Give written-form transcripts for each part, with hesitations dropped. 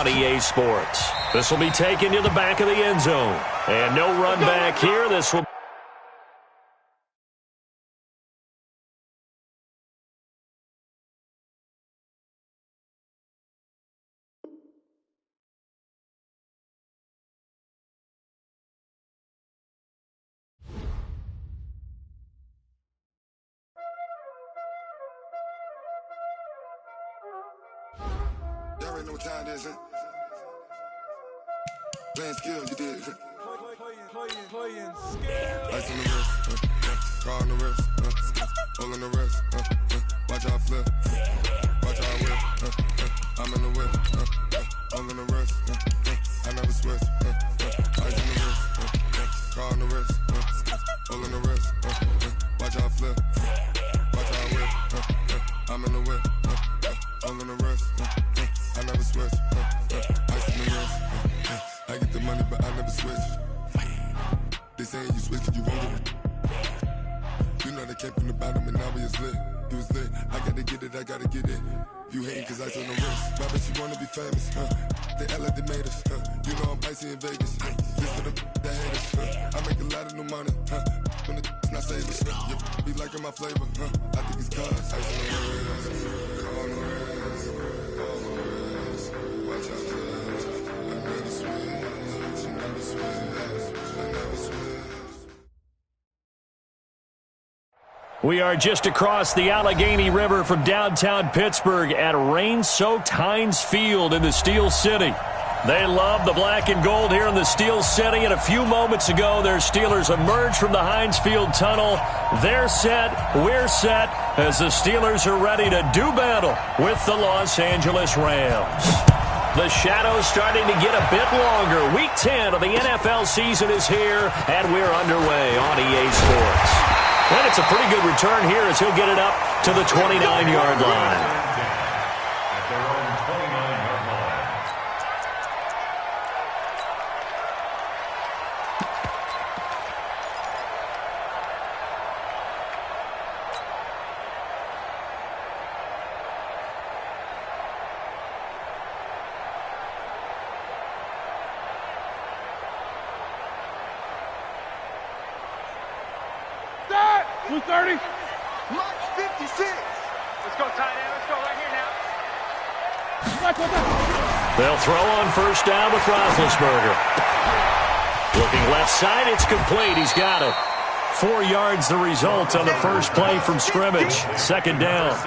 on EA Sports. This will be taken to the back of the end zone. And no run back here. This will... Y'all already know what time it is, huh? Playing skill, you did. Playing skill. Ice on the wrist, car on the wrist, hole in the wrist, watch how I flip, watch how I whip, I'm in the whip, hole in the wrist, I never switch, ice on the wrist, car on the wrist, hole in the wrist, watch how I flip, watch how I whip, I'm in the whip, hole in the wrist, I never switch, ice on the wrist, I get the money but I never switch. They saying you switch cause you won't get it. You know they came from the bottom and now we is lit. You was lit, I gotta get it, I gotta get it. You hating cause ice on the wrist. Why bet you wanna be famous, They act like they made us, You know I'm icy in Vegas, This for the that hate us, I make a lot of new money, When the not save us, You be liking my flavor, I think it's cause ice on the wrist, on the wrist, on the wrist. Watch out for this, I never switch, you never switch, I never switch. We are just across the Allegheny River from downtown Pittsburgh at rain-soaked Heinz Field in the Steel City. They love the black and gold here in the Steel City, and a few moments ago, their Steelers emerged from the Heinz Field tunnel. They're set, we're set, as the Steelers are ready to do battle with the Los Angeles Rams. The shadow's starting to get a bit longer. Week 10 of the NFL season is here, and we're underway on EA Sports. And it's a pretty good return here as he'll get it up to the 29-yard line. At their own 29-yard line. Start! 230. Mark 56. Let's go, tight end. Let's go right here now. They'll throw on first down with Roethlisberger. Looking left side, it's complete. He's got it. 4 yards the result on the first play from scrimmage. Second down.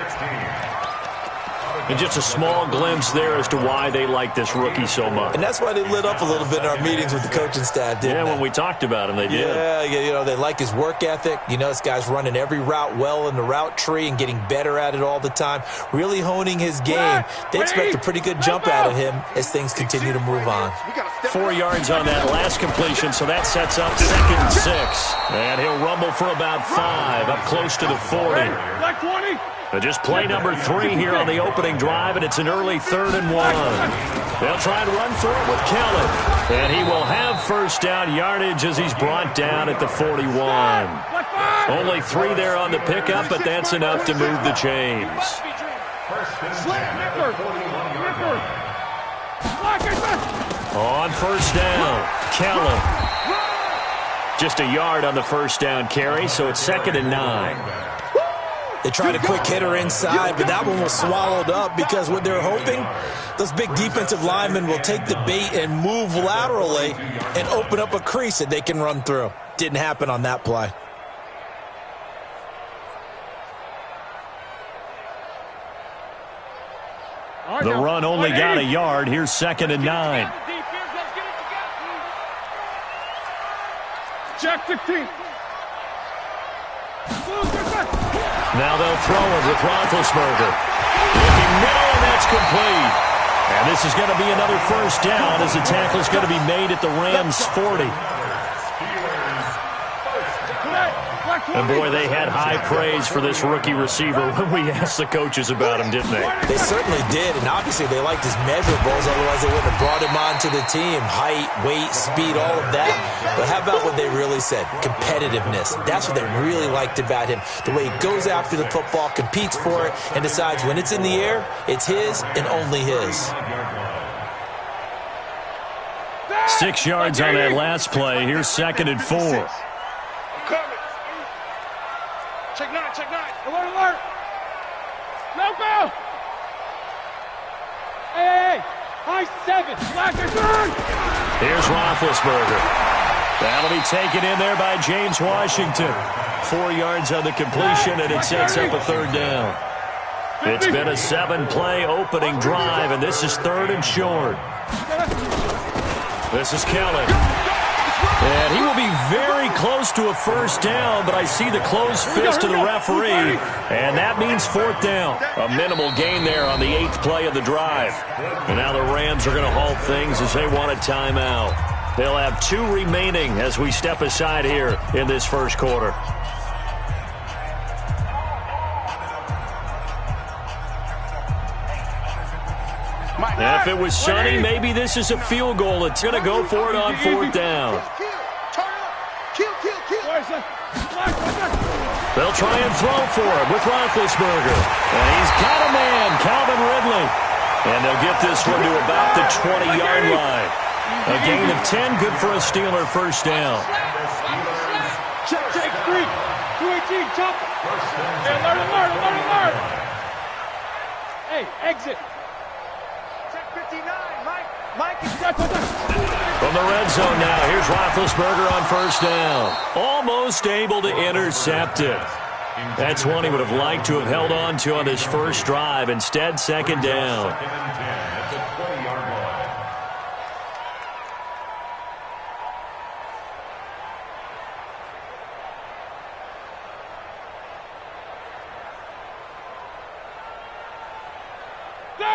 And just a small glimpse there as to why they like this rookie so much. And that's why they lit up a little bit in our meetings with the coaching staff, didn't they? Yeah, when we talked about him, they did. Yeah, they like his work ethic. This guy's running every route well in the route tree and getting better at it all the time, really honing his game. They expect a pretty good jump out of him as things continue to move on. 4 yards on that last completion, so that sets up 2nd and 6. And he'll rumble for about 5, up close to the 40. Like 20. Just play number 3 here on the opening drive, and it's an early 3rd and 1. They'll try and run for it with Kelly. And he will have first down yardage as he's brought down at the 41. Only 3 there on the pickup, but that's enough to move the chains. On first down, Kelly. Just a yard on the first down carry, so it's 2nd and 9. They tried a quick hitter inside, but that one was swallowed up because what they're hoping, those big defensive linemen will take the bait and move laterally and open up a crease that they can run through. Didn't happen on that play. The run only got a yard. Here's 2nd and 9. Jack 15. Now they'll throw it with Roethlisberger. Looking middle, and that's complete. And this is going to be another first down as the tackle is going to be made at the Rams' 40. And, boy, they had high praise for this rookie receiver when we asked the coaches about him, didn't they? They certainly did, and obviously they liked his measurables, otherwise they wouldn't have brought him onto the team. Height, weight, speed, all of that. But how about what they really said? Competitiveness. That's what they really liked about him. The way he goes after the football, competes for it, and decides when it's in the air, it's his and only his. 6 yards on that last play. Here's 2nd and 4. Check 9, check 9. Alert, alert. No go. Hey, high 7. Slacker turn. Here's Roethlisberger. That'll be taken in there by James Washington. 4 yards on the completion, and it sets up a 3rd down. It's been a 7-play opening drive, and this is 3rd and short. This is Kelly. And he will be very close to a 1st down, but I see the closed fist of the referee, and that means 4th down. A minimal gain there on the 8th play of the drive. And now the Rams are going to halt things as they want a timeout. They'll have 2 remaining as we step aside here in this 1st quarter. If it was sunny, maybe this is a field goal. It's going to go for it on 4th down. They'll try and throw for him with Roethlisberger. And he's got a man, Calvin Ridley. And they'll get this one to about the 20-yard line. A gain of 10, good for a Steeler 1st down. Check 3. 218, chop. Hey, alert. Hey, exit. Check 59, Mike is From the red zone now, here's Roethlisberger on 1st down. Almost able to intercept it. That's one he would have liked to have held on to on his 1st drive. Instead, 2nd down.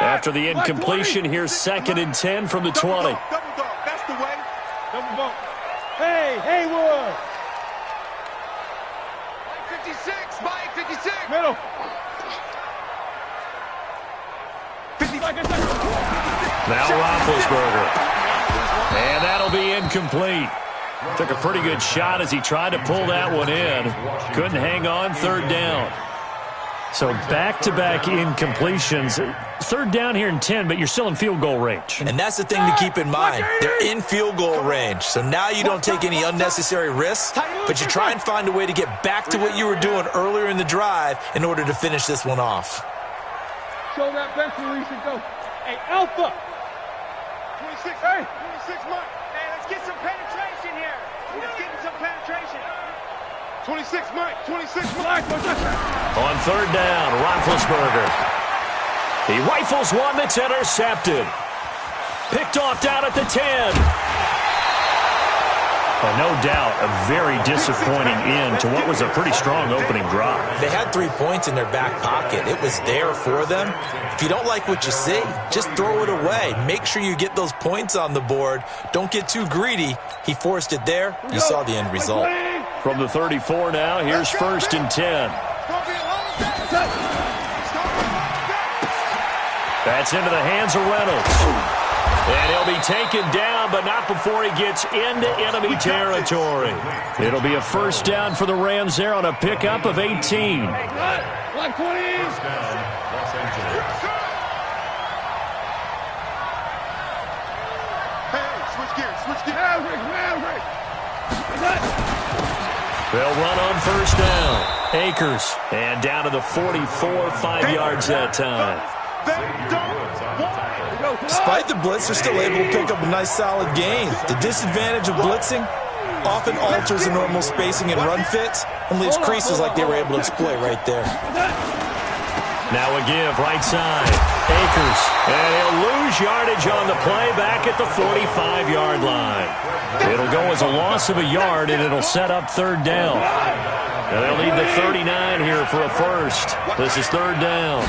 After the incompletion, here's 2nd and 10 from the 20. Double dog, that's the way. Double bump. Hey, Haywood. Mike 56. Middle. 50 seconds. Now Roethlisberger. And that'll be incomplete. Took a pretty good shot as he tried to pull that one in. Couldn't hang on, 3rd down. So back-to-back incompletions. 3rd down here in 10, but you're still in field goal range. And that's the thing to keep in mind. They're in field goal range. So now you don't take any unnecessary risks, but you try and find a way to get back to what you were doing earlier in the drive in order to finish this one off. Show that bench where we should go. Hey, Alpha. 26, hey. 26, Mike. Hey, let's get some penetration here. Let's get some penetration. 26, Mike. 26, Mike. On 3rd down, Roethlisberger. He rifles one that's intercepted. Picked off down at the 10. Oh, no doubt, a very disappointing end to what was a pretty strong opening drive. They had 3 points in their back pocket. It was there for them. If you don't like what you see, just throw it away. Make sure you get those points on the board. Don't get too greedy. He forced it there. You saw the end result. From the 34 now, here's 1st and 10. That's into the hands of Reynolds. And he'll be taken down, but not before he gets into enemy territory. It'll be a 1st down for the Rams there on a pickup of 18. Black 20. Switch gears. Maverick. They'll run on 1st down. Akers. And down to the 44, 5 yards that time. Despite the blitz, they're still able to pick up a nice solid gain. The disadvantage of blitzing often alters the normal spacing and run fits and leaves creases like they were able to exploit right there. Now a give, right side. Akers. And he'll lose yardage on the play back at the 45-yard line. It'll go as a loss of a yard, and it'll set up 3rd down. And they'll need the 39 here for a 1st. This is 3rd down.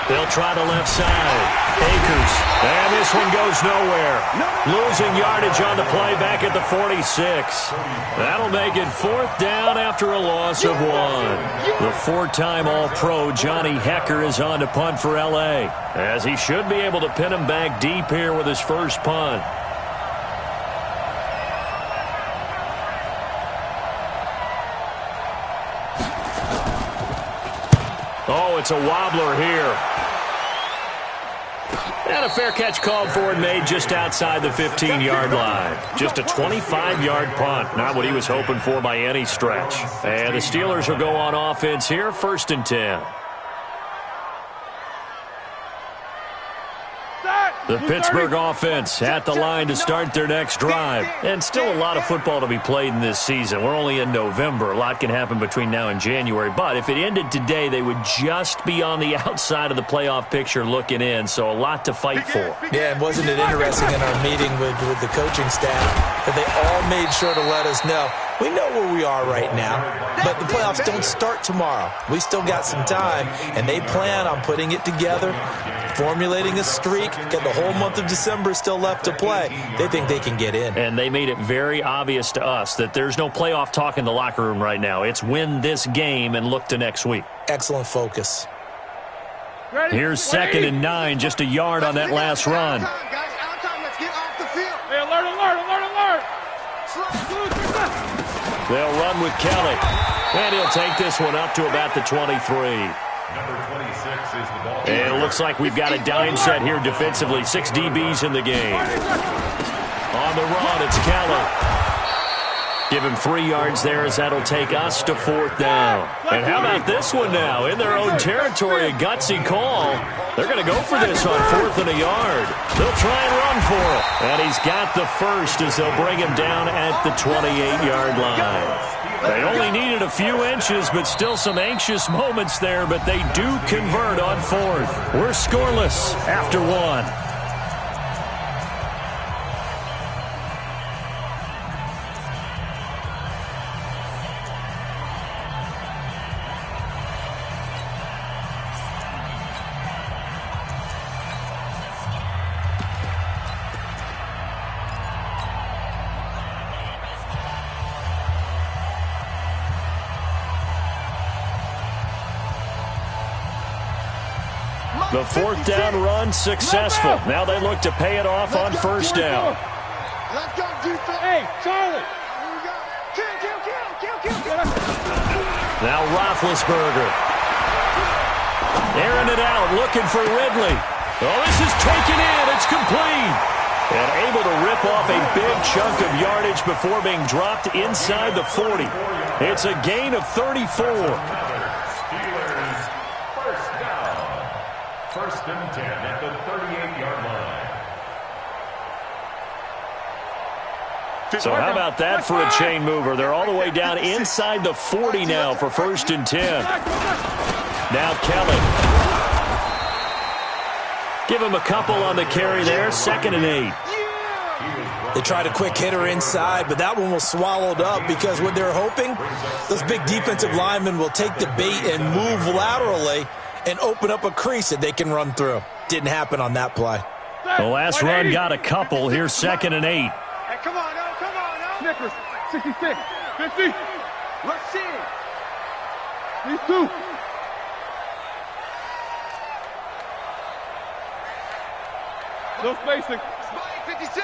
They'll try the left side. Akers. And this one goes nowhere. Losing yardage on the play back at the 46. That'll make it 4th down after a loss of 1. The 4-time All-Pro Johnny Hecker is on to punt for L.A., as he should be able to pin him back deep here with his 1st punt. Oh, it's a wobbler here. And a fair catch called for and made just outside the 15-yard line. Just a 25-yard punt. Not what he was hoping for by any stretch. And the Steelers will go on offense here, 1st and 10. The Pittsburgh offense at the line to start their next drive. And still a lot of football to be played in this season. We're only in November. A lot can happen between now and January. But if it ended today, they would just be on the outside of the playoff picture looking in. So a lot to fight for. Yeah, and wasn't it interesting in our meeting with the coaching staff that they all made sure to let us know, we know where we are right now, but the playoffs don't start tomorrow. We still got some time, and they plan on putting it together, formulating a streak, get the whole month of December still left to play. They think they can get in. And they made it very obvious to us that there's no playoff talk in the locker room right now. It's win this game and look to next week. Excellent focus. Here's 2nd and 9, just a yard on that last run. Hey, alert. They'll run with Kelly. And he'll take this one up to about the 23. Number 26 is the ball. And it looks like we've got a dime set here defensively. 6 DBs in the game. On the run, it's Kelly. Give him 3 yards there as that'll take us to 4th down. And how about this one now? In their own territory, a gutsy call. They're going to go for this on 4th and a yard. They'll try and run for it. And he's got the first as they'll bring him down at the 28-yard line. They only needed a few inches, but still some anxious moments there, but they do convert on 4th. We're scoreless after 1. The 4th down run successful. Now they look to pay it off on 1st down. Let's go, defense. Hey, Charlie. Kill. Now Roethlisberger. Airing it out, looking for Ridley. Oh, this is taken in. It's complete. And able to rip off a big chunk of yardage before being dropped inside the 40. It's a gain of 34. 1st and 10 at the 38-yard line. So how about that for a chain mover? They're all the way down inside the 40 now for 1st and 10. Now Kelly. Give him a couple on the carry there. 2nd and 8. They tried a quick hitter inside, but that one was swallowed up because what they're hoping, those big defensive linemen will take the bait and move laterally and open up a crease that they can run through. Didn't happen on that play. The last run got a couple. Here's 2nd and 8. Hey, come on, Snickers, 66, 50. Let's see. These 2. No spacing. 56.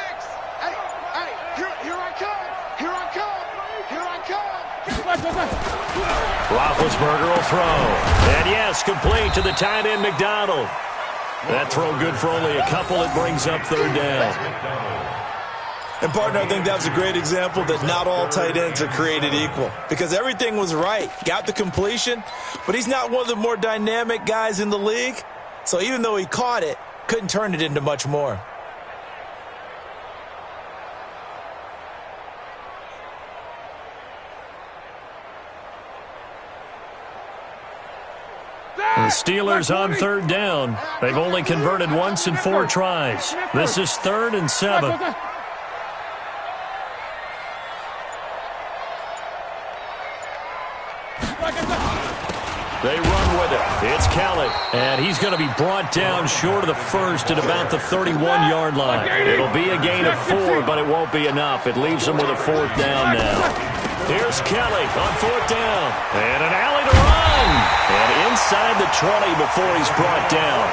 Hey, here I come. Roethlisberger will throw. And yes, complete to the tight end, McDonald. That throw good for only a couple. It brings up 3rd down. And, partner, I think that was a great example that not all tight ends are created equal because everything was right. Got the completion, but he's not one of the more dynamic guys in the league. So even though he caught it, couldn't turn it into much more. The Steelers on 3rd down. They've only converted once in 4 tries. This is 3rd and 7. They run with it. It's Kelly. And he's going to be brought down short of the first at about the 31-yard line. It'll be a gain of 4, but it won't be enough. It leaves them with a 4th down now. Here's Kelly on 4th down. And an alley to run. And inside the 20 before he's brought down.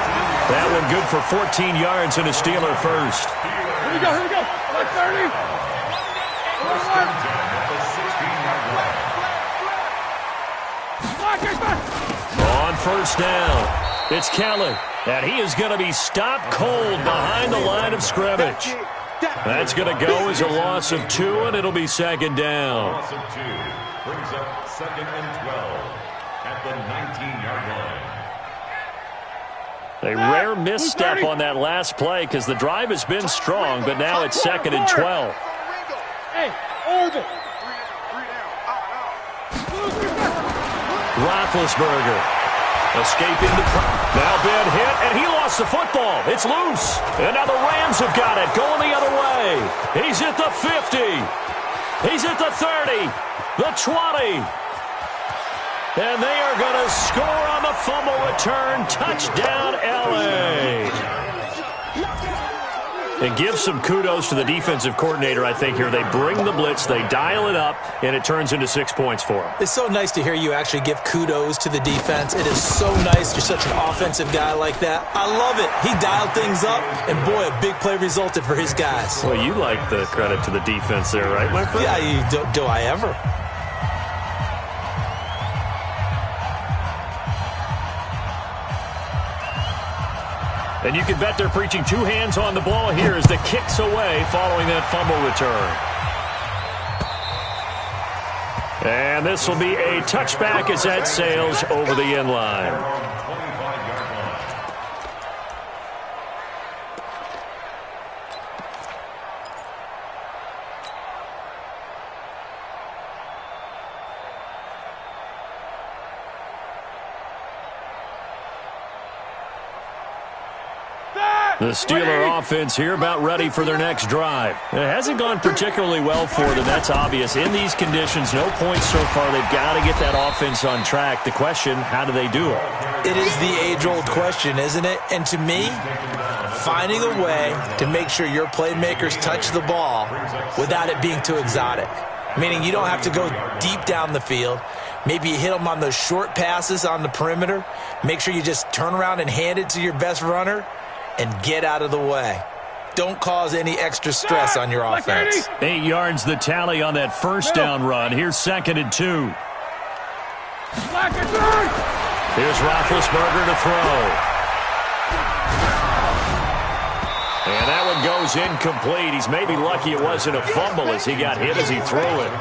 That one good for 14 yards and a Steeler first. Here we go. Like 30. On 1st down, it's Kelly. And he is going to be stopped cold behind the line of scrimmage. That's going to go as a loss of 2, and it'll be second down. Loss of 2 brings up 2nd and 12 at the 19-yard line. A rare misstep on that last play because the drive has been strong, but now it's 2nd and 12. Hey, Orbit. Roethlisberger escaping the now bad hit, and he lost the football. It's loose, and now the Rams have got it going the other way. He's at the 50. He's at the 30, the 20. And they are going to score on the fumble return. Touchdown, L.A. And give some kudos to the defensive coordinator, I think, here. They bring the blitz, they dial it up, and it turns into 6 points for them. It's so nice to hear you actually give kudos to the defense. It is so nice. You're such an offensive guy like that. I love it. He dialed things up, and boy, a big play resulted for his guys. Well, you like the credit to the defense there, right, my friend? Yeah, do I ever? And you can bet they're preaching 2 hands on the ball here as the kick's away following that fumble return. And this will be a touchback as that sails over the end line. The Steeler offense here about ready for their next drive. It hasn't gone particularly well for them. That's obvious. In these conditions, no points so far. They've got to get that offense on track. The question, how do they do it? It is the age-old question, isn't it? And to me, finding a way to make sure your playmakers touch the ball without it being too exotic. Meaning you don't have to go deep down the field. Maybe you hit them on those short passes on the perimeter. Make sure you just turn around and hand it to your best runner and get out of the way. Don't cause any extra stress on your offense. 8 yards the tally on that first down run. Here's 2nd and 2. Here's Roethlisberger to throw. And that one goes incomplete. He's maybe lucky it wasn't a fumble as he got hit as he threw it.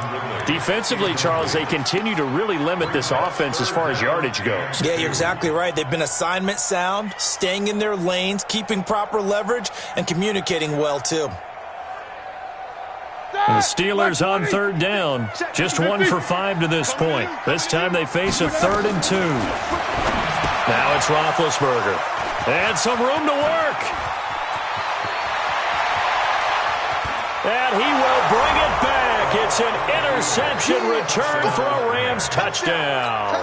Defensively, Charles, they continue to really limit this offense as far as yardage goes. Yeah, you're exactly right. They've been assignment sound, staying in their lanes, keeping proper leverage, and communicating well, too. And the Steelers on 3rd down. Just 1 for 5 to this point. This time they face a 3rd and 2. Now it's Roethlisberger. And some room to work. And he will bring it back. It's an interception return for a Rams touchdown.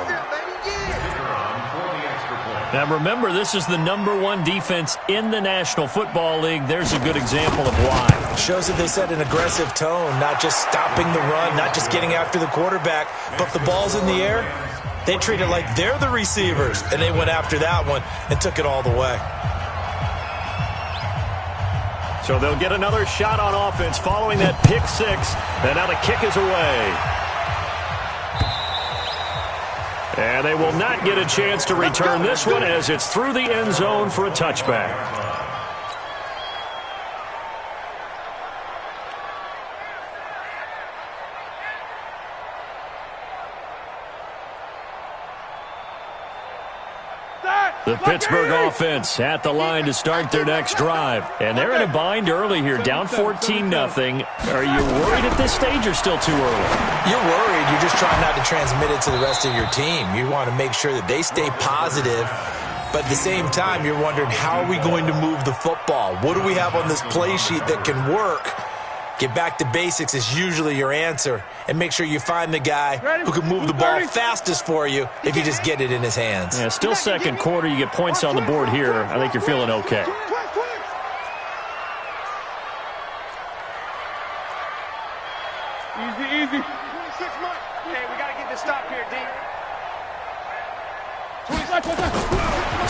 Now remember, this is the #1 defense in the National Football League. There's a good example of why. Shows that they set an aggressive tone, not just stopping the run, not just getting after the quarterback, but if the ball's in the air, they treat it like they're the receivers, and they went after that one and took it all the way. So they'll get another shot on offense following that pick 6. And now the kick is away. And they will not get a chance to return this one as it's through the end zone for a touchback. The Pittsburgh offense at the line to start their next drive. And they're in a bind early here, down 14-0. Are you worried at this stage or still too early? You're worried. You're just trying not to transmit it to the rest of your team. You want to make sure that they stay positive. But at the same time, you're wondering, how are we going to move the football? What do we have on this play sheet that can work? Get back to basics is usually your answer. And make sure you find the guy who can move the ball fastest for you if you just get it in his hands. Yeah, still second quarter. You get points on the board here. I think you're feeling okay. Easy, easy. 26 months. Hey, we got to get this stop here, D.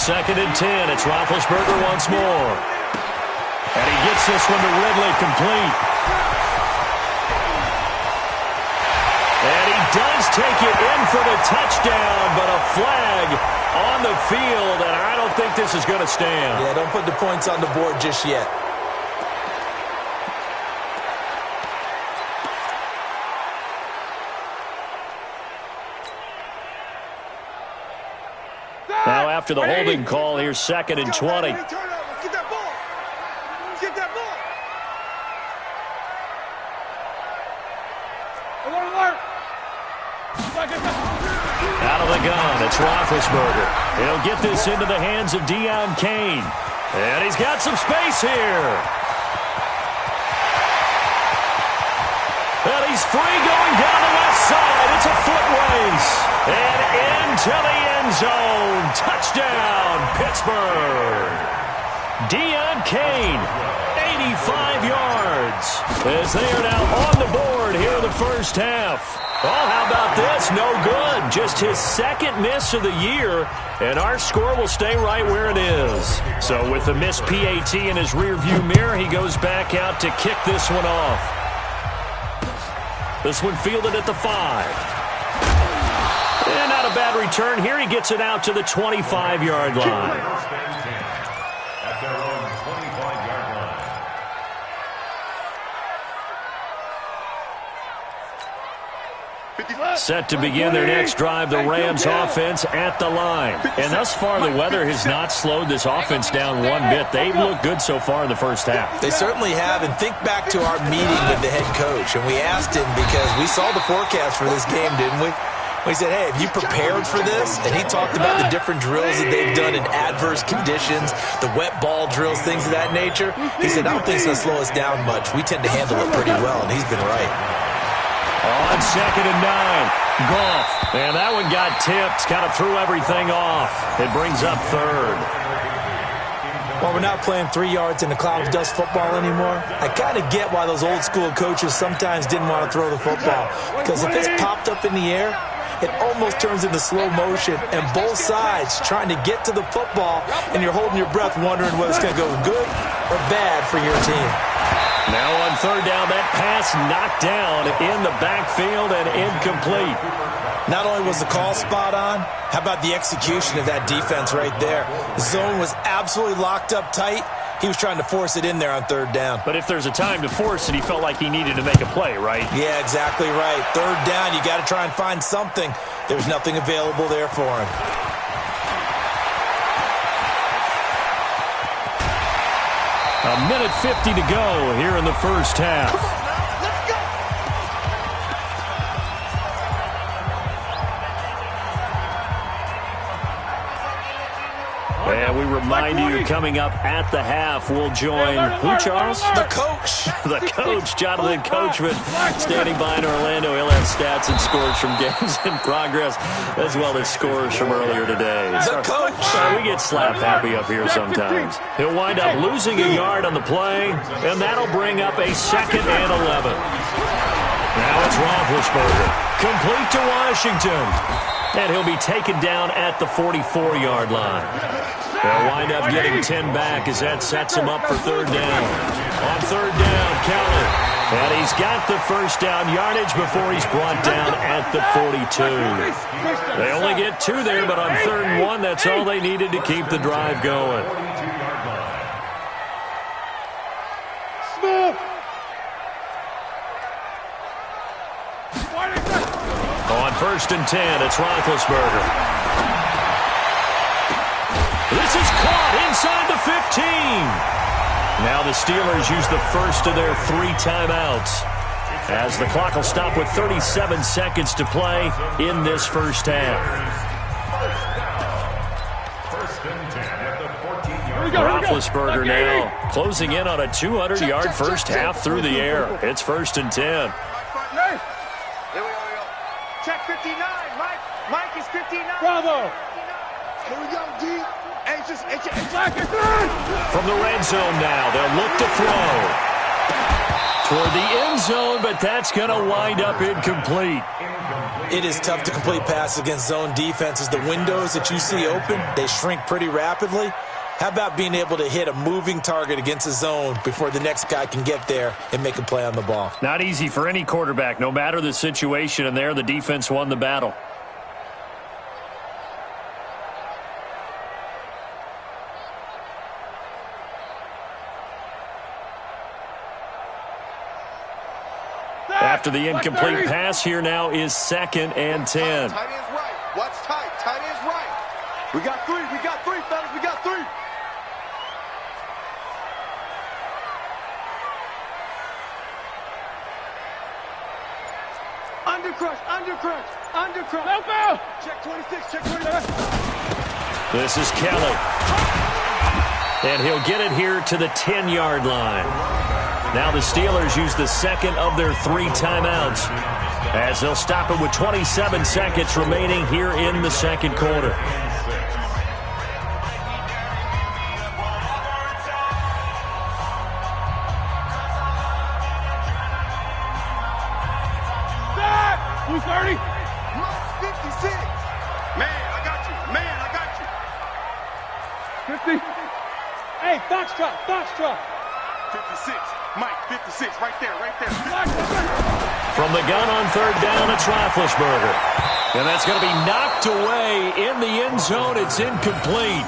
2nd and 10. It's Roethlisberger once more. And he gets this one to Ridley complete. And he does take it in for the touchdown, but a flag on the field, and I don't think this is going to stand. Yeah, don't put the points on the board just yet. Now after the holding call, here's 2nd and 20. Get that ball. Get that ball. Alert. Out of the gun, it's Roethlisberger. He'll get this into the hands of Deion Kane. And he's got some space here. And he's free going down the left side. It's a foot race. And into the end zone. Touchdown, Pittsburgh. Deion Kane, 85 yards. As they are now on the board here in the first half. Oh, how about this? No good. Just his 2nd miss of the year, and our score will stay right where it is. So with the missed PAT in his rearview mirror, he goes back out to kick this one off. This one fielded at the 5. And not a bad return here. He gets it out to the 25-yard line. At their own 25-yard line. Set to begin their next drive, the Rams offense at the line. And thus far, the weather has not slowed this offense down one bit. They've looked good so far in the first half. They certainly have, and think back to our meeting with the head coach, and we asked him because we saw the forecast for this game, didn't we? We said, hey, have you prepared for this? And he talked about the different drills that they've done in adverse conditions, the wet ball drills, things of that nature. He said, I don't think it's going to slow us down much. We tend to handle it pretty well, and he's been right. On 2nd and 9, Goff. And that one got tipped, kind of threw everything off. It brings up 3rd. Well, we're not playing 3 yards in a cloud of dust football anymore. I kind of get why those old school coaches sometimes didn't want to throw the football. Because if it's popped up in the air, it almost turns into slow motion, and both sides trying to get to the football, and you're holding your breath wondering whether it's going to go good or bad for your team. Now on 3rd down, that pass knocked down in the backfield and incomplete. Not only was the call spot on, how about the execution of that defense right there? The zone was absolutely locked up tight. He was trying to force it in there on 3rd down. But if there's a time to force it, he felt like he needed to make a play, right? Yeah, exactly right. 3rd down, you got to try and find something. There's nothing available there for him. A minute 50 to go here in the first half. And we remind you, coming up at the half, we'll join who, Charles? The coach. The coach, Jonathan Coachman, standing by in Orlando. He'll have stats and scores from games in progress, as well as scores from earlier today. The coach. We get slap happy up here sometimes. He'll wind up losing a yard on the play, and that'll bring up a 2nd and 11. Now it's Roethlisberger. Complete to Washington. And he'll be taken down at the 44-yard line. They'll wind up getting 10 back as that sets him up for 3rd down. On 3rd down, Kelly. And he's got the first down yardage before he's brought down at the 42. They only get 2 there, but on 3rd and 1, that's all they needed to keep the drive going. On 1st and 10, it's Roethlisberger. This is caught inside the 15. Now the Steelers use the first of their 3 timeouts, as the clock will stop with 37 seconds to play in this first half. 1st and 10 at the 14-yard line. Roethlisberger now closing in on a 200-yard first half through the air. It's 1st and 10. Check 59. Mike is 59. Bravo. Here we go, D. From the red zone now, they'll look to throw toward the end zone, but that's going to wind up incomplete. It is tough to complete passes against zone defenses. The windows that you see open, they shrink pretty rapidly. How about being able to hit a moving target against a zone before the next guy can get there and make a play on the ball? Not easy for any quarterback, no matter the situation, and there the defense won the battle. After the incomplete pass, here now is 2nd and 10. Tight end's right. Watch tight. Tight end's right. We got three, fellas. We got three. Undercrush. Help out. Check 26, check 27. This is Kelly. And he'll get it here to the 10-yard line. Now the Steelers use the second of their 3 timeouts as they'll stop it with 27 seconds remaining here in the second quarter. Who's 30? 56. Man, I got you. 50. Hey, Foxtrot. 56. Mike, 56. Right there. From the gun on 3rd down, it's Roethlisberger. And that's going to be knocked away in the end zone. It's incomplete.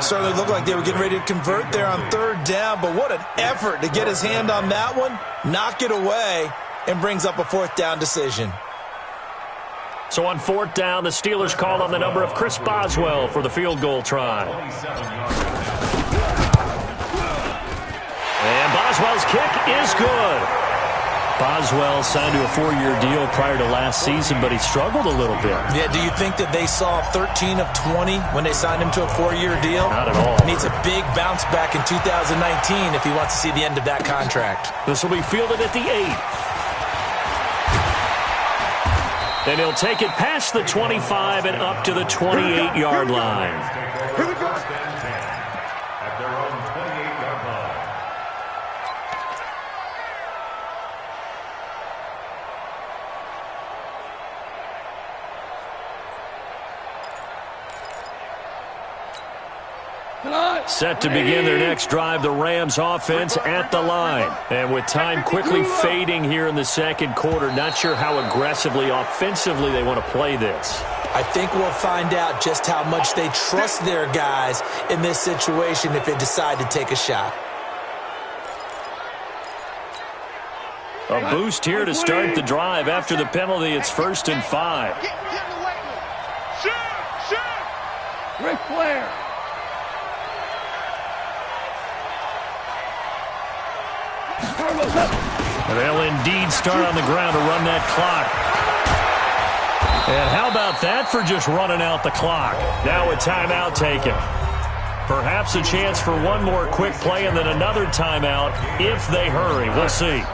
Certainly looked like they were getting ready to convert there on 3rd down, but what an effort to get his hand on that one, knock it away, and brings up a 4th down decision. So on 4th down, the Steelers call on the number of Chris Boswell for the field goal try. And Boswell's kick is good. Boswell signed to a 4-year deal prior to last season, but he struggled a little bit. Yeah, do you think that they saw 13 of 20 when they signed him to a 4-year deal? Not at all. Needs a big bounce back in 2019 if he wants to see the end of that contract. This will be fielded at the 8. And he'll take it past the 25 and up to the 28-yard line. Here we go. At their own 28-yard line. Set to begin their next drive, the Rams offense at the line. And with time quickly fading here in the second quarter, not sure how aggressively, offensively they want to play this. I think we'll find out just how much they trust their guys in this situation if they decide to take a shot. A boost here to start the drive. After the penalty, it's 1st and 5. Get in the way. Shoot. Ric Flair. They'll indeed start on the ground to run that clock. And how about that for just running out the clock? Now a timeout taken. Perhaps a chance for one more quick play and then another timeout if they hurry. We'll see.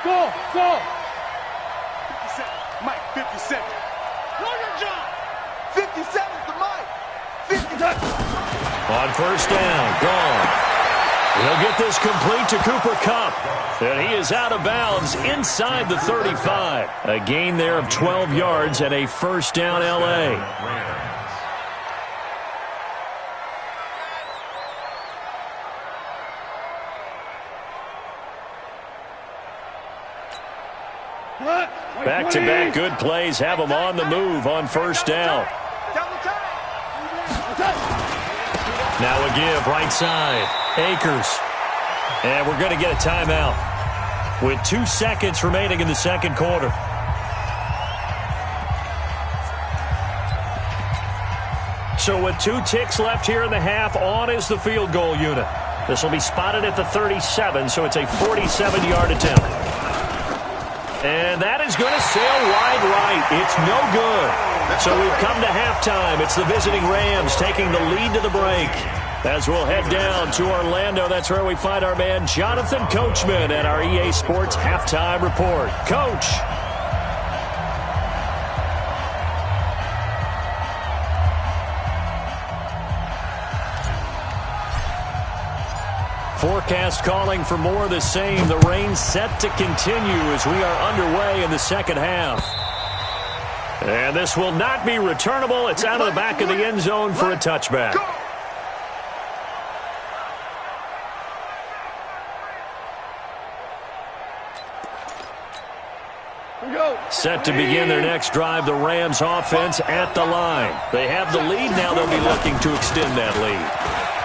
Go. 57. Mike, 57. Run your job. 57's the Mike. 57. On 1st down, gone. He'll get this complete to Cooper Kupp. And he is out of bounds inside the 35. A gain there of 12 yards and a 1st down L.A. Back-to-back good plays have them on the move on 1st down. Now a give right side. Akers. And we're going to get a timeout with 2 seconds remaining in the second quarter. So with 2 ticks left here in the half, on is the field goal unit. This will be spotted at the 37, so it's a 47-yard attempt. And that is going to sail wide right. It's no good. So we've come to halftime. It's the visiting Rams taking the lead to the break. As we'll head down to Orlando, that's where we find our man Jonathan Coachman at our EA Sports Halftime Report. Coach. Forecast calling for more of the same. The rain set to continue as we are underway in the second half. And this will not be returnable. It's out of the back of the end zone for a touchback. Set to begin their next drive, the Rams offense at the line. They have the lead now. They'll be looking to extend that lead.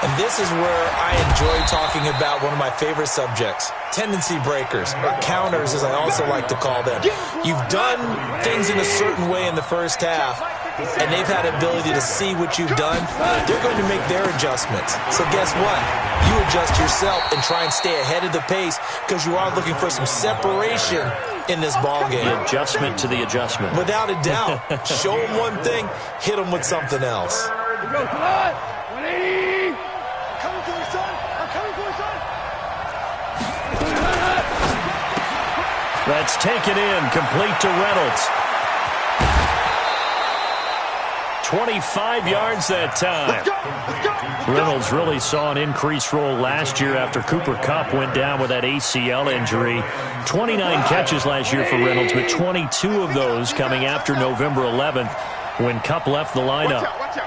And this is where I enjoy talking about one of my favorite subjects, tendency breakers, or counters as I also like to call them. You've done things in a certain way in the first half, and they've had ability to see what you've done. They're going to make their adjustments. So guess what? You adjust yourself and try and stay ahead of the pace because you are looking for some separation in this ball game. The adjustment to the adjustment. Without a doubt. Show them one thing, hit them with something else. Come on! 180! I'm coming for you, son! I'm coming for you, son! That's taken in, complete to Reynolds. 25 yards that time. Reynolds really saw an increased role last year after Cooper Kupp went down with that ACL injury. 29 catches last year for Reynolds, but 22 of those coming after November 11th when Kupp left the lineup. Watch out.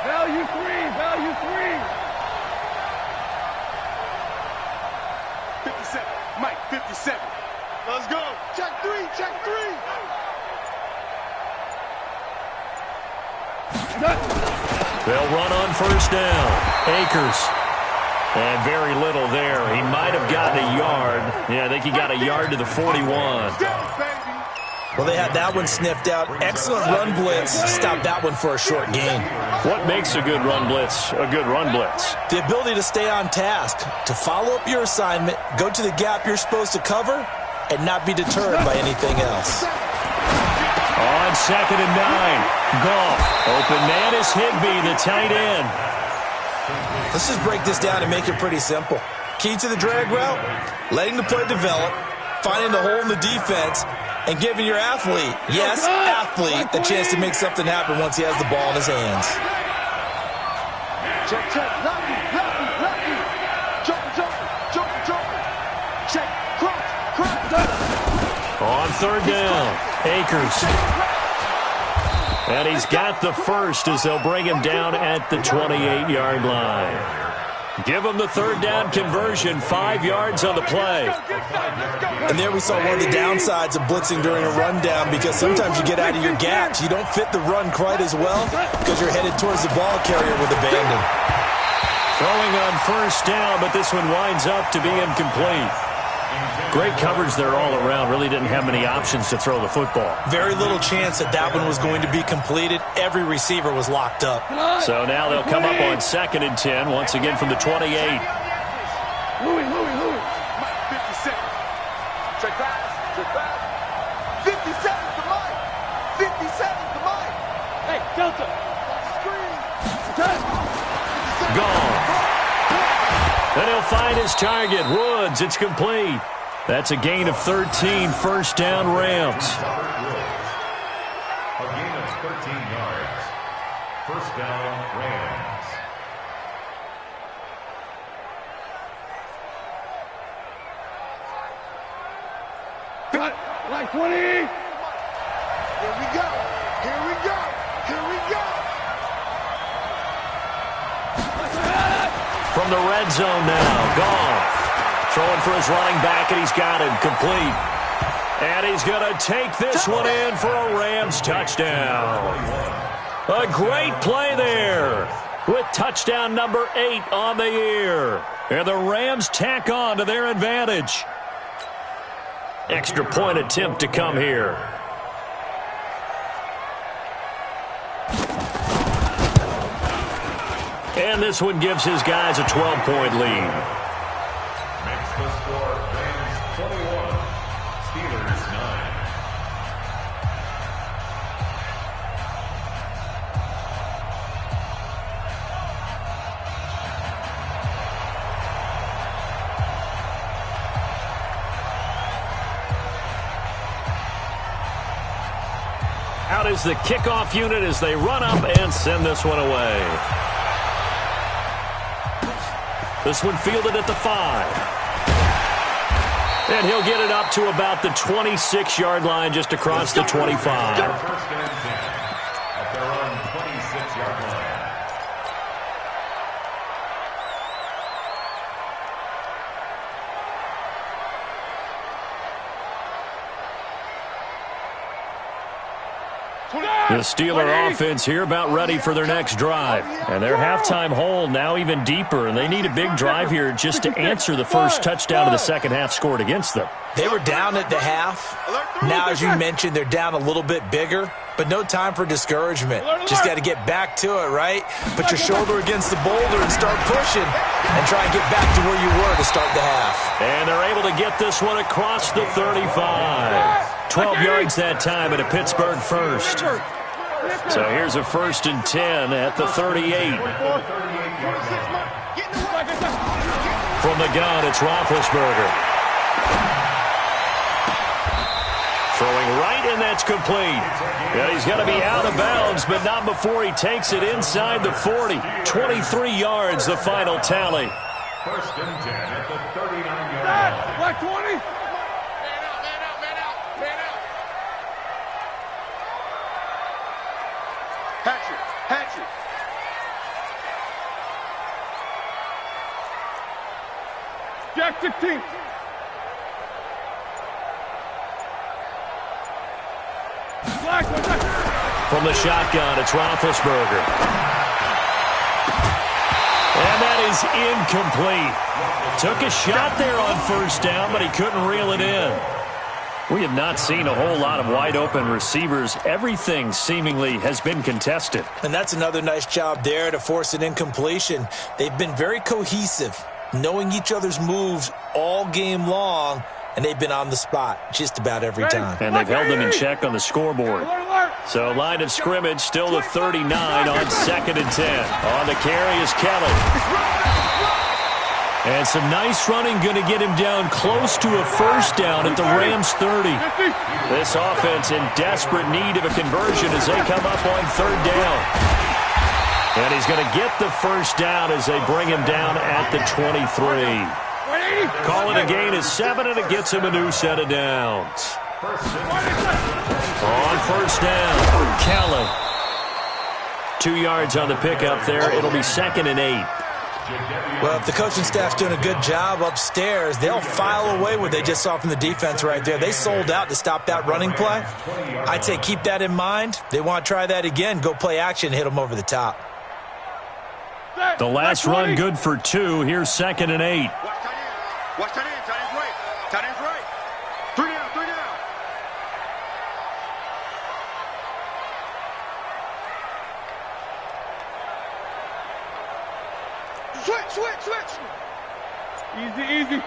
Value three. 57. Mike, 57. Let's go. Check three. They'll run on first down. Akers. And very little there. He might have gotten a yard. Yeah, I think he got a yard to the 41. Well, they had that one sniffed out. Excellent run blitz. Stopped that one for a short gain. What makes a good run blitz a good run blitz? The ability to stay on task, to follow up your assignment, go to the gap you're supposed to cover, and not be deterred by anything else. On 2nd and 9. Goff. Open man is Higbee, the tight end. Let's just break this down and make it pretty simple. Key to the drag route, letting the play develop, finding the hole in the defense, and giving your athlete, yes, athlete, a chance to make something happen once he has the ball in his hands. Check. Lucky. Jump. Check. Cross. On 3rd down. Akers. And he's got the first as they'll bring him down at the 28-yard line. Give him the 3rd down conversion, 5 yards on the play. And there we saw one of the downsides of blitzing during a rundown because sometimes you get out of your gaps. You don't fit the run quite as well because you're headed towards the ball carrier with abandon. Throwing on first down, but this one winds up to be incomplete. Great coverage there all around. Really didn't have many options to throw the football. Very little chance that that one was going to be completed. Every receiver was locked up. So now they'll come up on 2nd and 10, once again from the 28. Louis. 57. Check pass. 57 to Mike. 57 to Mike. Hey, Delta. Gone. Then he'll find his target. Woods, it's complete. That's a gain of 13, first down Rams. A gain of 13 yards. First down Rams. Like 20. Here we go. From the red zone now, Goff. Throwing for his running back, and he's got him complete. And he's going to take this one in for a Rams touchdown. A great play there with touchdown number 8 on the year. And the Rams tack on to their advantage. Extra point attempt to come here. And this one gives his guys a 12-point lead. Makes the score Rams 21, Steelers 9. Out is the kickoff unit as they run up and send this one away. This one fielded at the 5. And he'll get it up to about the 26-yard line, just across the 25. First and 10 at their own 26-yard line. The Steeler offense here about ready for their next drive. And their halftime hole now even deeper, and they need a big drive here just to answer the first touchdown of the second half scored against them. They were down at the half. Now, as you mentioned, they're down a little bit bigger, but no time for discouragement. Just got to get back to it, right? Put your shoulder against the boulder and start pushing and try and get back to where you were to start the half. And they're able to get this one across the 35. 12 yards that time at a Pittsburgh first. So here's a 1st and 10 at the 38. From the gun, it's Roethlisberger. Throwing right, and that's complete. Yeah, he's going to be out of bounds, but not before he takes it inside the 40. 23 yards, the final tally. 1st and 10 at the 39-yard line. Black 20. Hatchet. Jack 16. Black. From the shotgun, it's Roethlisberger. And that is incomplete. Took a shot there on 1st down, but he couldn't reel it in. We have not seen a whole lot of wide-open receivers. Everything seemingly has been contested. And that's another nice job there to force an incompletion. They've been very cohesive, knowing each other's moves all game long, and they've been on the spot just about every time. And they've held them in check on the scoreboard. So line of scrimmage still the 39 on 2nd and 10. On the carry is Kelly. And some nice running, going to get him down close to a 1st down at the Rams 30. This offense in desperate need of a conversion as they come up on 3rd down. And he's going to get the 1st down as they bring him down at the 23. Call it a gain of 7, and it gets him a new set of downs. On 1st down, Kelly. 2 yards on the pickup there. It'll be 2nd and 8. Well, if the coaching staff's doing a good job upstairs, they'll file away what they just saw from the defense right there. They sold out to stop that running play. I'd say keep that in mind. They want to try that again. Go play action, hit them over the top. The last run good for 2. Here's 2nd and 8. Watch tight end. Tight end's right. Tight end's right. 3 down. Switch. Easy.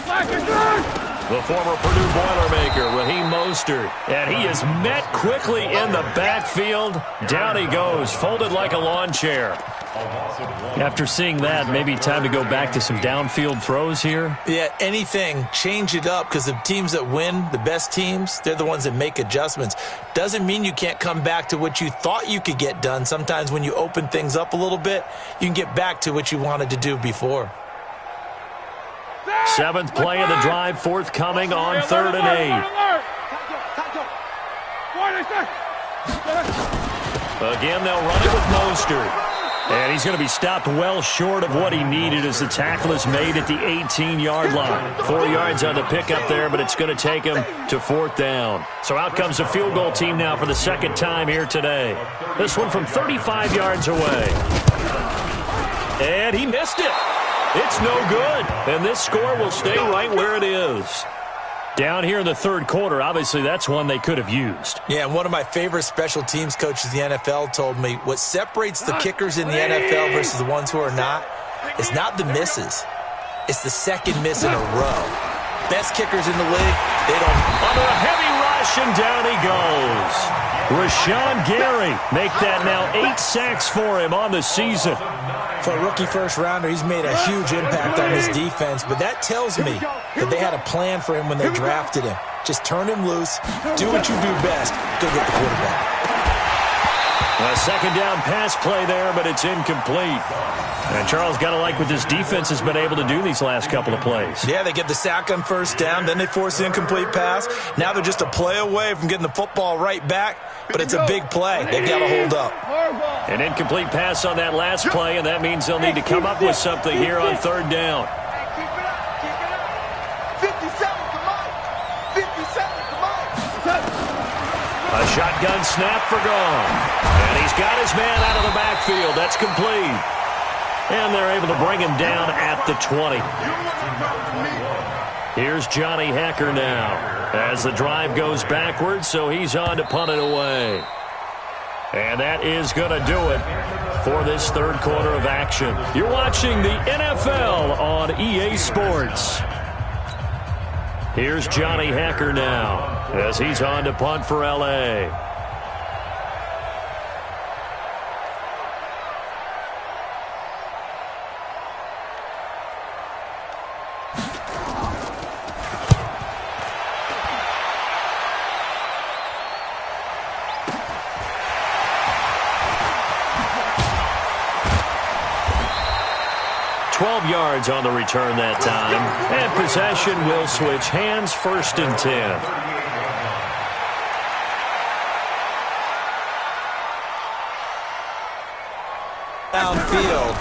Black is good. The former Purdue Boilermaker, Raheem Mostert. And he is met quickly in the backfield. Down he goes, folded like a lawn chair. After seeing that, maybe time to go back to some downfield throws here. Yeah, anything, change it up, because the teams that win, the best teams, they're the ones that make adjustments. Doesn't mean you can't come back to what you thought you could get done. Sometimes when you open things up a little bit, you can get back to what you wanted to do before. 7th play of the drive, forthcoming on 3rd and 8. Again, they'll run it with Mostert. And he's going to be stopped well short of what he needed as the tackle is made at the 18-yard line. 4 yards on the pickup there, but it's going to take him to 4th down. So out comes the field goal team now for the 2nd time here today. This one from 35 yards away. And he missed it. It's no good. And this score will stay right where it is. Down here in the 3rd quarter, obviously that's one they could have used. Yeah, and one of my favorite special teams coaches in the NFL told me what separates the kickers in the NFL versus the ones who are not is not the misses. It's the 2nd miss in a row. Best kickers in the league, they don't. Under a heavy rush, and down he goes. Rashawn Gary make that now 8 sacks for him on the season. For a rookie first-rounder, he's made a huge impact on his defense, but that tells me that they had a plan for him when they drafted him. Just turn him loose, do what you do best, go get the quarterback. A second down pass play there, but it's incomplete. And Charles, got to like what this defense has been able to do these last couple of plays. Yeah, they get the sack on first down, then they force the incomplete pass. Now they're just a play away from getting the football right back, but it's a big play. They've got to hold up. An incomplete pass on that last play, and that means they'll need to come up with something here on third down. Keep it up. 57, come on. 57, come on. A shotgun snap for gone. And he's got his man out of the backfield. That's complete. And they're able to bring him down at the 20. Here's Johnny Hecker now as the drive goes backwards, so he's on to punt it away. And that is going to do it for this third quarter of action. You're watching the NFL on EA Sports. Here's Johnny Hecker now as he's on to punt for L.A. Yards on the return that time, and possession will switch hands, 1st and 10. Downfield,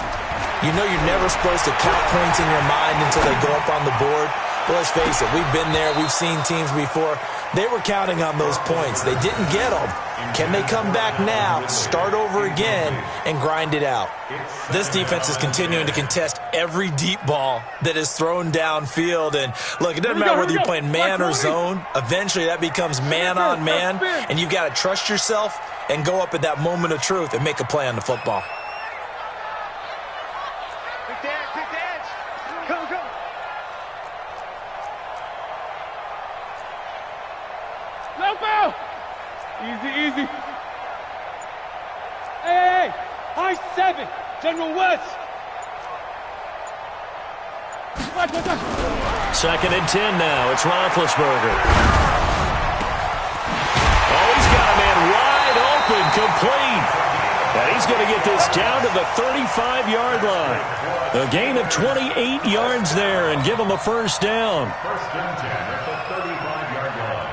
you know you're never supposed to count points in your mind until they go up on the board. But let's face it, we've been there, we've seen teams before. They were counting on those points. They didn't get them. Can they come back now, start over again, and grind it out? This defense is continuing to contest every deep ball that is thrown downfield. And look, it doesn't matter whether you're playing man or zone. Eventually that becomes man on man, and you've got to trust yourself and go up at that moment of truth and make a play on the football. Pick the edge. Go. Low ball. Easy. Hey, high 7, General West. Second and 10 now. It's Roethlisberger. Oh, he's got a man wide open, complete. And he's going to get this down to the 35-yard line. A gain of 28 yards there and give him a first down. First and 10 at the 35-yard line.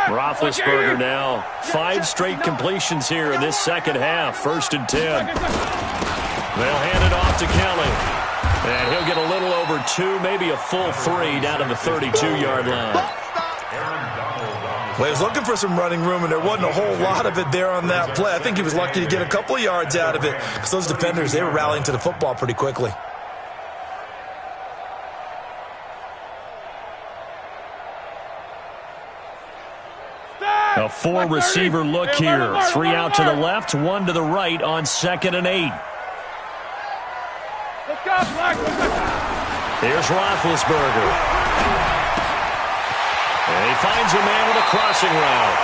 Roethlisberger now. 5 straight completions here in this second half. 1st and 10. They'll hand it off to Kelly. And he'll get a little over 2, maybe a full 3 down to the 32-yard line. Well, he was looking for some running room, and there wasn't a whole lot of it there on that play. I think he was lucky to get a couple of yards out of it because those defenders, they were rallying to the football pretty quickly. A 4-receiver look here. 3 out to the left, 1 to the right on 2nd and 8. Here's Roethlisberger. And he finds a man with a crossing route.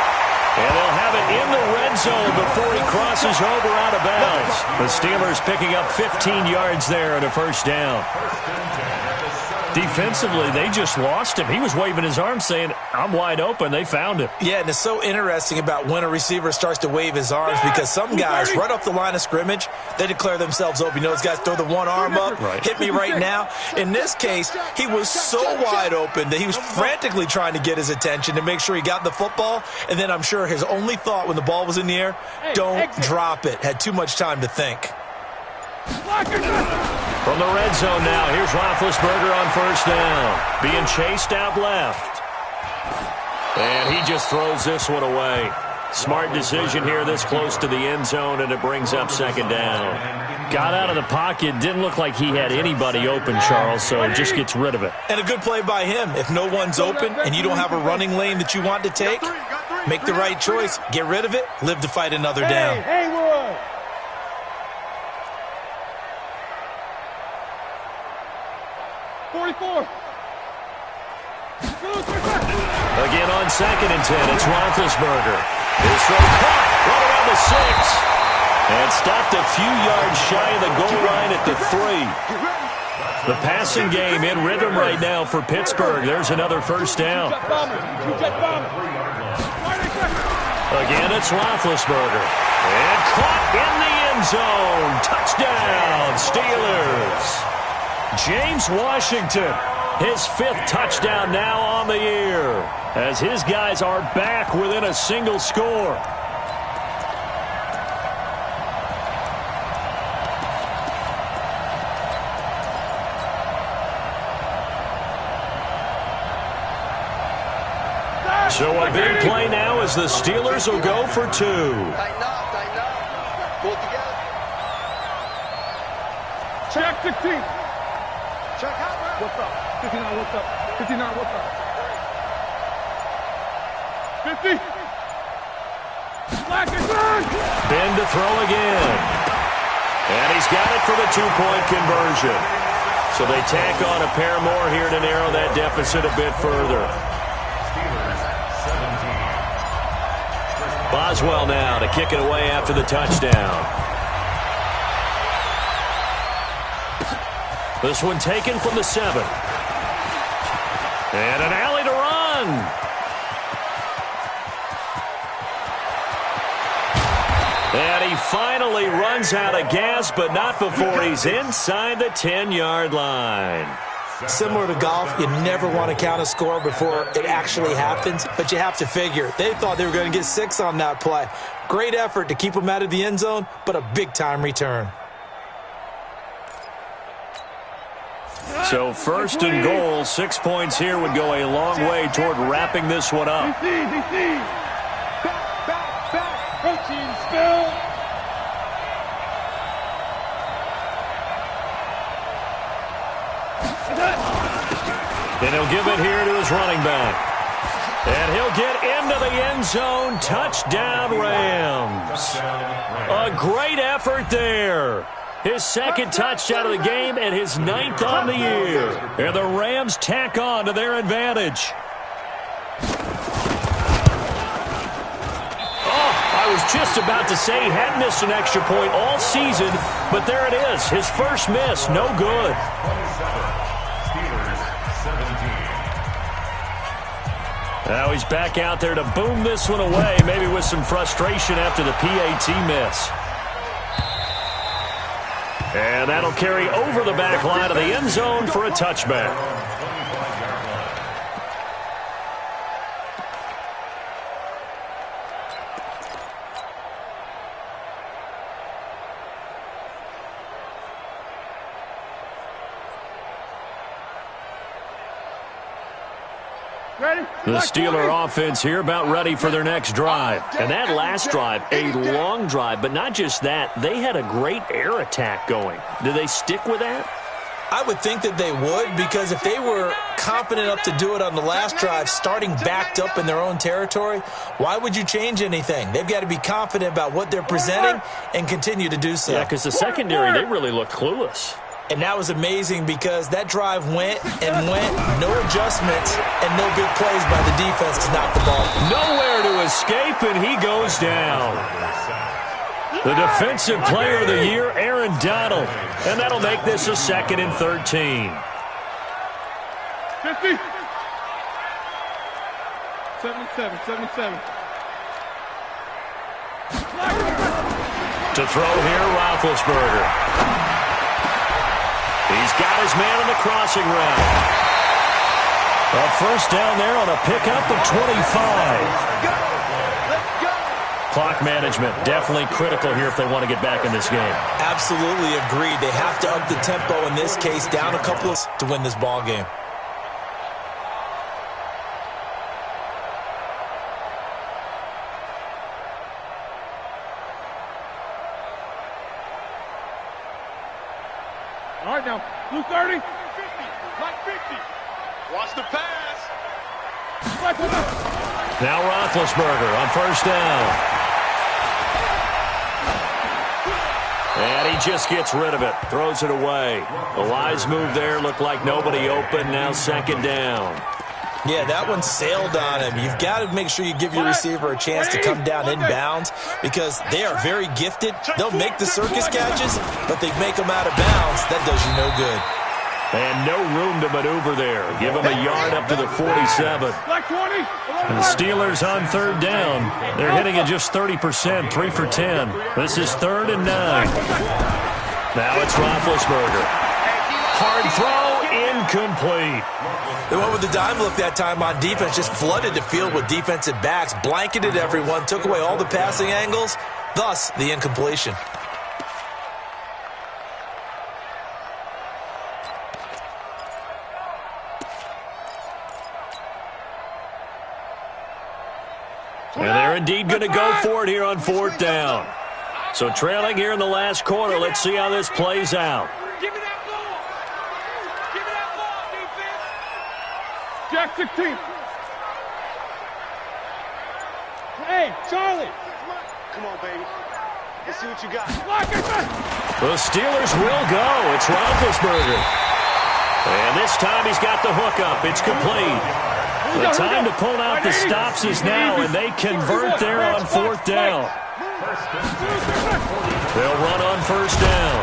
And they'll have it in the red zone before he crosses over out of bounds. The Steelers picking up 15 yards there and a first down. Defensively, they just lost him. He was waving his arms saying, I'm wide open. They found him. Yeah, and it's so interesting about when a receiver starts to wave his arms because some guys, right off the line of scrimmage, they declare themselves open. You know, those guys throw the one arm up, hit me right now. In this case, he was so wide open that he was frantically trying to get his attention to make sure he got the football. And then I'm sure his only thought when the ball was in the air, don't drop it. Had too much time to think. From the red zone now, here's Roethlisberger on first down. Being chased out left. And he just throws this one away. Smart decision here this close to the end zone, and it brings up second down. Got out of the pocket, didn't look like he had anybody open, Charles, so just gets rid of it. And a good play by him. If no one's open and you don't have a running lane that you want to take, make the right choice. Get rid of it. Live to fight another down. Haywood. Again on 2nd and 10, it's Roethlisberger. His throw caught right around the 6. And stopped a few yards shy of the goal line at the 3. The passing game in rhythm right now for Pittsburgh. There's another first down. Again, it's Roethlisberger. And caught in the end zone. Touchdown, Steelers. James Washington, his 5th touchdown now on the year, as his guys are back within a single score. So a big play now as the Steelers will go for 2. Tighten up. Pull it together. Check 16. Check out. What's up? 59, what's up? 59, what's up? 50. Slack it down. Ben to throw again. And he's got it for the 2-point conversion. So they tack on a pair more here to narrow that deficit a bit further. Boswell now to kick it away after the touchdown. This one taken from the 7. And an alley to run. And he finally runs out of gas, but not before he's inside the 10-yard line. Similar to golf, you never want to count a score before it actually happens, but you have to figure. They thought they were going to get 6 on that play. Great effort to keep them out of the end zone, but a big-time return. So 1st and goal, 6 points here would go a long way toward wrapping this one up. DC. Back. Protein spill. And he'll give it here to his running back. And he'll get into the end zone. Touchdown, Rams. A great effort there. His 2nd touchdown of the game and his 9th on the year. And the Rams tack on to their advantage. Oh, I was just about to say he hadn't missed an extra point all season, but there it is. His first miss, no good. Now he's back out there to boom this one away, maybe with some frustration after the PAT miss. And that'll carry over the back line of the end zone for a touchback. The Steeler offense here about ready for their next drive. And that last drive, a long drive, but not just that. They had a great air attack going. Do they stick with that? I would think that they would, because if they were confident enough to do it on the last drive, starting backed up in their own territory, why would you change anything? They've got to be confident about what they're presenting and continue to do so. Yeah, because the secondary, they really looked clueless. And that was amazing because that drive went and went, no adjustments, and no big plays by the defense to knock the ball. Nowhere to escape, and he goes down. The defensive player of the year, Aaron Donald. And that'll make this a 2nd and 13. 50. 77. To throw here, Roethlisberger. He's got his man on the crossing route. A first down there on a pickup of 25. Clock management definitely critical here if they want to get back in this game. Absolutely agreed. They have to up the tempo in this case, down a couple of to win this ball game. All right, now, blue 30. 50. Like 50. Watch the pass. Now Roethlisberger on first down. And he just gets rid of it. Throws it away. A wise move there. Looked like nobody open. Now 2nd down. Yeah, that one sailed on him. You've got to make sure you give your receiver a chance to come down inbounds because they are very gifted. They'll make the circus catches, but they make them out of bounds. That does you no good. And no room to maneuver there. Give him a yard up to the 47. And the Steelers on third down. They're hitting at just 30%, 3 for 10. This is 3rd and 9. Now it's Roethlisberger. Hard throw, incomplete. They went with the dime look that time on defense, just flooded the field with defensive backs, blanketed everyone, took away all the passing angles, thus the incompletion. And they're indeed going to go for it here on 4th down. So trailing here in the last quarter, let's see how this plays out. Give me that ball. Give me that ball, defense. Jack 16. Hey, Charlie. Come on, baby. Let's see what you got. The Steelers will go. It's Roethlisberger. And this time he's got the hookup. It's complete. The time to pull out the stops is now, and they convert there on 4th down. They'll run on 1st down.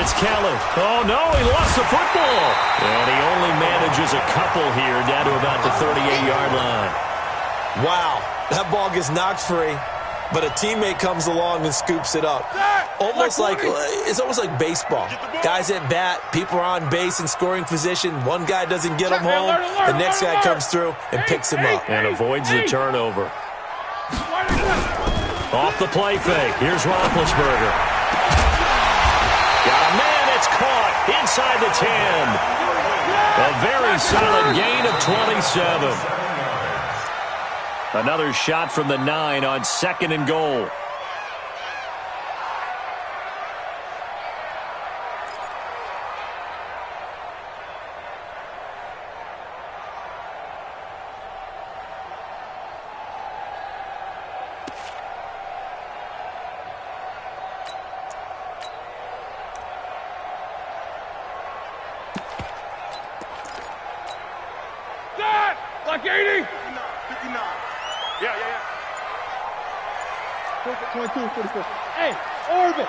It's Kelly. Oh, no, he lost the football. And he only manages a couple here down to about the 38-yard line. Wow, that ball gets knocked free, but a teammate comes along and scoops it up. It's almost like baseball. Guys at bat, people are on base in scoring position. One guy doesn't get him home. The next guy comes through and picks him up. And avoids the turnover. Off the play fake. Here's Roethlisberger. Got a man. It's caught inside the 10. A very solid gain of 27. Another shot from the 9 on 2nd and goal. Like 80. 59. Yeah. 22, 44. Hey, orbit.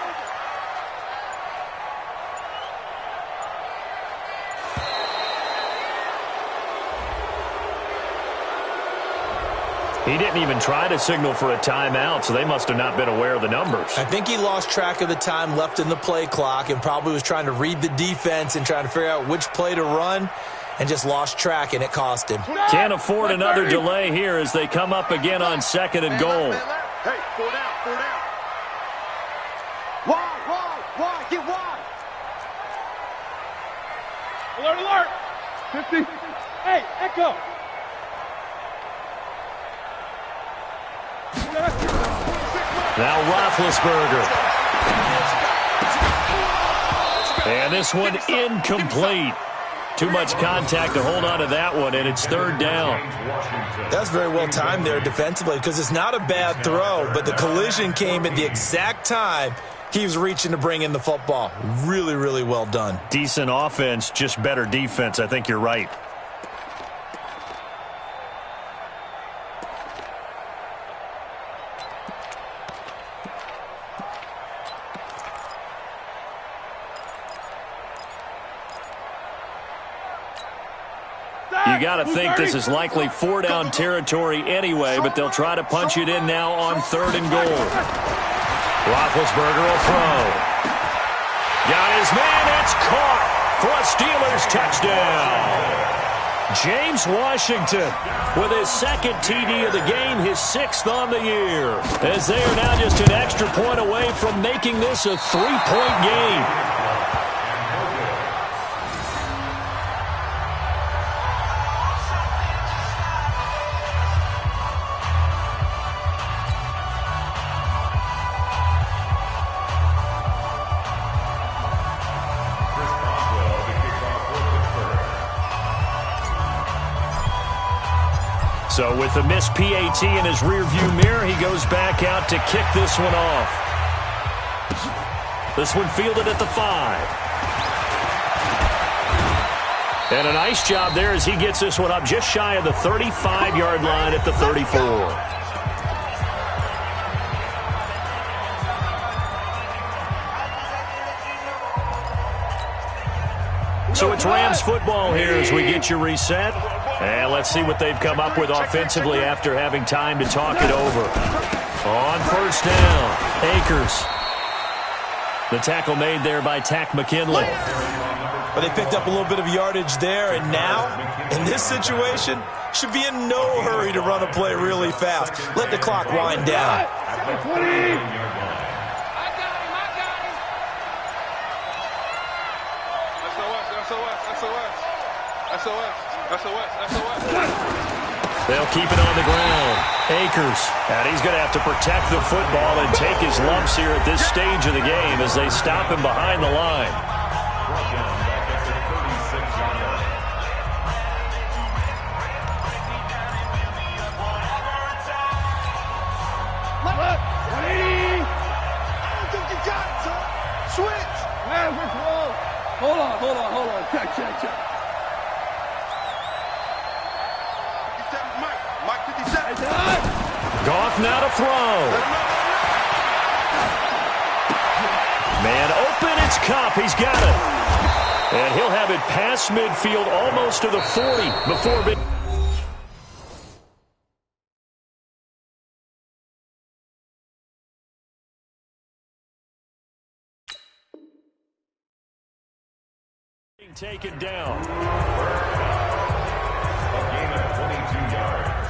He didn't even try to signal for a timeout, so they must have not been aware of the numbers. I think he lost track of the time left in the play clock and probably was trying to read the defense and trying to figure out which play to run and just lost track, and it cost him. Can't afford another delay here as they come up again on 2nd and goal. Hey, 4 down. Wide, get wide. Alert. 50. Hey, echo. Now Roethlisberger. And this one incomplete. Too much contact to hold on to that one, and it's 3rd down. That's very well timed there defensively because it's not a bad throw, but the collision came at the exact time he was reaching to bring in the football. Really, really well done. Decent offense, just better defense. I think you're right. You got to think this is likely 4-down territory anyway, but they'll try to punch it in now on 3rd and goal. Roethlisberger will throw. Got his man. It's caught for a Steelers touchdown. James Washington with his 2nd TD of the game, his 6th on the year, as they are now just an extra point away from making this a 3-point game. So with the missed PAT in his rearview mirror, he goes back out to kick this one off. This one fielded at the 5. And a nice job there as he gets this one up just shy of the 35-yard line at the 34. So it's Rams football here as we get you reset. And let's see what they've come up with offensively after having time to talk it over. On first down, Akers. The tackle made there by Tack McKinley. But they picked up a little bit of yardage there, and now, in this situation, should be in no hurry to run a play really fast. Let the clock wind down. They'll keep it on the ground. Akers, and he's going to have to protect the football and take his lumps here at this stage of the game as they stop him behind the line. Switch! Hold on. Check. Mike 57. Goff now to throw. Man open, it's Kupp. He's got it. And he'll have it past midfield almost to the 40 before being taken down. A game of 22 yards.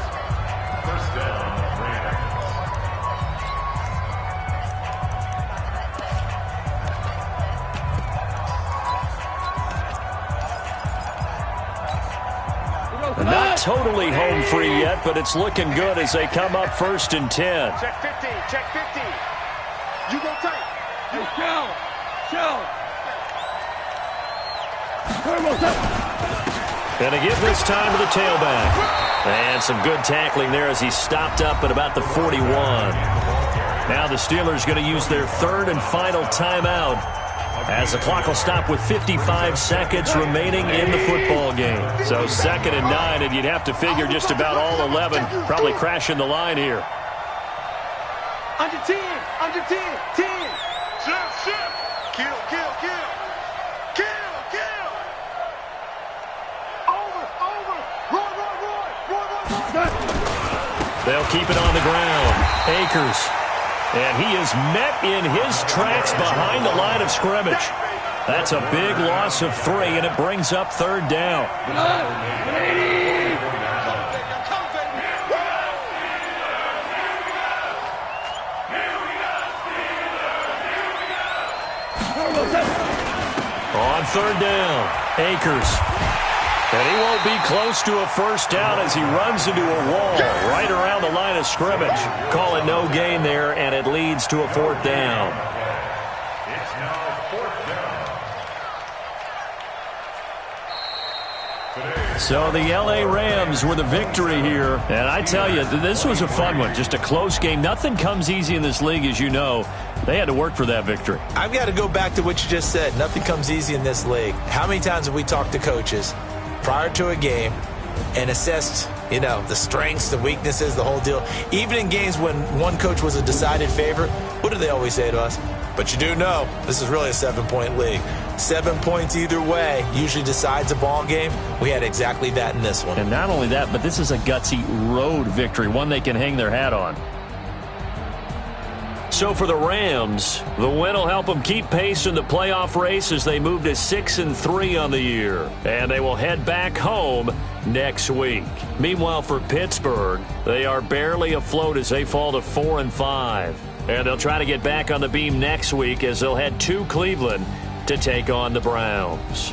First down, Rams. Not totally home free yet, but it's looking good as they come up 1st and 10. Check 50. You go tight. You shell. And to give this time to the tailback. And some good tackling there as he stopped up at about the 41. Now the Steelers going to use their 3rd and final timeout as the clock will stop with 55 seconds remaining in the football game. So 2nd and 9, and you'd have to figure just about all 11 probably crashing the line here. Under 10. 10. Shift. Kill. Roy. They'll keep it on the ground. Akers. And he is met in his tracks behind the line of scrimmage. That's a big loss of 3, and it brings up 3rd down. On 3rd down, Akers. And he won't be close to a first down as he runs into a wall right around the line of scrimmage. Call it no gain there, and it leads to a 4th down. It's now 4th down. So the L.A. Rams with a victory here. And I tell you, this was a fun one. Just a close game. Nothing comes easy in this league, as you know. They had to work for that victory. I've got to go back to what you just said. Nothing comes easy in this league. How many times have we talked to coaches prior to a game and assessed, the strengths, the weaknesses, the whole deal? Even in games when one coach was a decided favorite, what do they always say to us? But you do know this is really a 7-point league. 7 points either way usually decides a ball game. We had exactly that in this one. And not only that, but this is a gutsy road victory, one they can hang their hat on. So for the Rams, the win will help them keep pace in the playoff race as they move to 6-3 on the year. And they will head back home next week. Meanwhile, for Pittsburgh, they are barely afloat as they fall to 4-5. And they'll try to get back on the beam next week as they'll head to Cleveland to take on the Browns.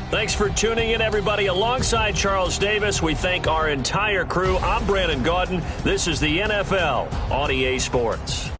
Thanks for tuning in, everybody. Alongside Charles Davis, we thank our entire crew. I'm Brandon Gaudin. This is the NFL on EA Sports.